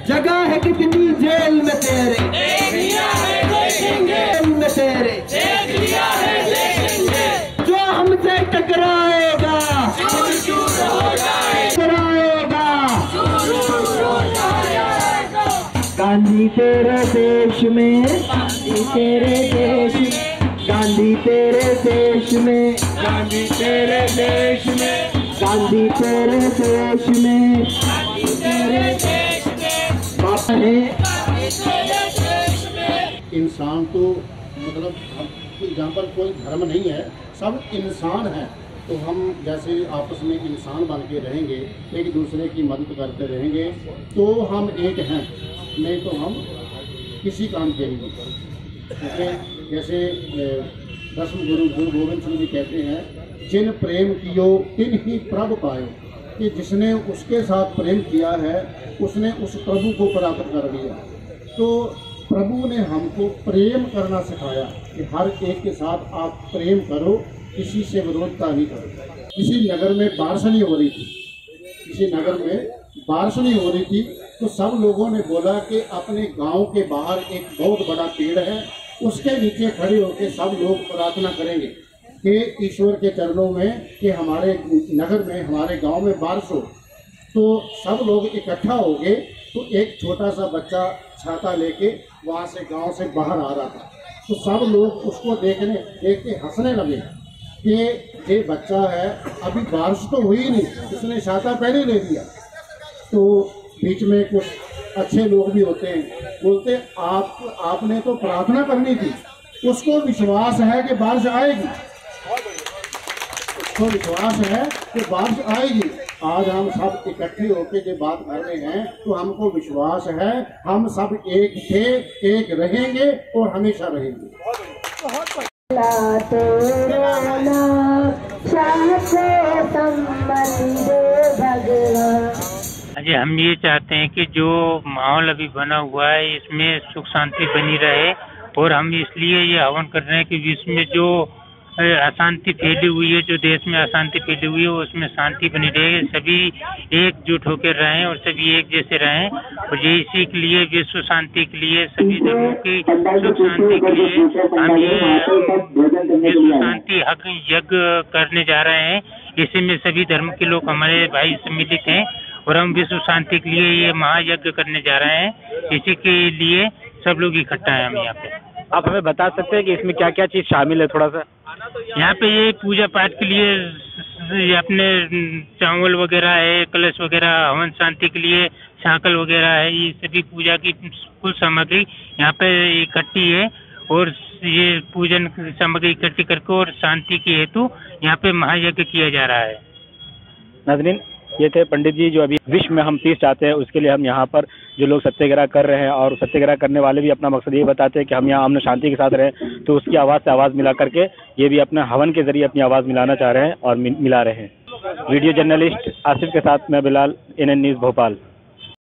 जगह है कितनी जेल में तेरे, जेल में तेरे, जो हमसे टकराएगा टकराएगा। गांधी तेरे देश में, गांधी तेरे देश में, गांधी तेरे देश में, गांधी तेरे देश में, गांधी तेरे देश में, तेरे देश में बाप है। इंसान तो मतलब यहाँ पर कोई धर्म नहीं है, सब इंसान है। तो हम जैसे आपस में इंसान बन के रहेंगे, एक दूसरे की मदद करते रहेंगे, तो हम एक हैं, नहीं तो हम किसी काम के नहीं। जैसे दसम गुरु गोविंद सिंह जी कहते हैं, जिन प्रेम कियो तिन ही प्रभु पायो, कि जिसने उसके साथ प्रेम किया है उसने उस प्रभु को प्राप्त कर लिया। तो प्रभु ने हमको प्रेम करना सिखाया कि हर एक के साथ आप प्रेम करो, किसी से विरोधता नहीं करो। किसी नगर में बारिश नहीं हो रही थी, किसी नगर में बारिश नहीं हो रही थी, तो सब लोगों ने बोला कि अपने गांव के बाहर एक बहुत बड़ा पेड़ है, उसके नीचे खड़े होकर सब लोग प्रार्थना करेंगे कि ईश्वर के चरणों में कि हमारे नगर में, हमारे गांव में बारिश हो। तो सब लोग इकट्ठा हो गए। तो एक छोटा सा बच्चा छाता लेके वहाँ से गांव से बाहर आ रहा था। तो सब लोग उसको देख के हंसने लगे कि ये बच्चा है, अभी बारिश तो हुई नहीं, उसने छाता पहले ले लिया। तो बीच में कुछ अच्छे लोग भी होते हैं, बोलते आपने तो प्रार्थना करनी थी, उसको विश्वास है कि बारिश आएगी, उसको विश्वास है कि बारिश आएगी। आज हम सब इकट्ठे होकर जो बात कर रहे हैं, तो हमको विश्वास है हम सब एक थे, एक रहेंगे और हमेशा रहेंगे। जी हम ये चाहते हैं कि जो माहौल अभी बना हुआ है इसमें सुख शांति बनी रहे, और हम इसलिए ये आह्वान कर रहे हैं कि विश्व में जो अशांति फैली हुई है, जो देश में अशांति फैली हुई है, उसमें शांति बनी रहे, सभी एकजुट होकर रहें और सभी एक जैसे रहें। और ये इसी के लिए, विश्व शांति के लिए, सभी धर्मों की सुख शांति के लिए हम ये विश्व शांति यज्ञ करने जा रहे हैं। इसी में सभी धर्म के लोग हमारे भाई सम्मिलित हैं और हम विश्व शांति के लिए ये महायज्ञ करने जा रहे हैं। इसी के लिए सब लोग इकट्ठा हैं हम यहाँ पे। आप हमें बता सकते हैं कि इसमें क्या क्या चीज़ शामिल है थोड़ा सा? यहाँ पे ये पूजा पाठ के लिए अपने चावल वगैरह है, कलश वगैरह, हवन शांति के लिए शाकल वगैरह है, ये सभी पूजा की कुल सामग्री यहाँ पे इकट्ठी है। और ये पूजन सामग्री इकट्ठी करके और शांति के हेतु यहाँ पे महायज्ञ किया जा रहा है। नाज़रीन, ये थे पंडित जी जो अभी विश्व में हम पीस चाहते हैं उसके लिए हम यहाँ पर जो लोग सत्याग्रह कर रहे हैं, और सत्याग्रह करने वाले भी अपना मकसद ये बताते हैं कि हम यहाँ अमन शांति के साथ रहें, तो उसकी आवाज़ से आवाज़ मिला करके ये भी अपने हवन के जरिए अपनी आवाज़ मिलाना चाह रहे हैं और मिला रहे हैं। वीडियो जर्नलिस्ट आसिफ के साथ मैं बिलाल, NN न्यूज़ भोपाल।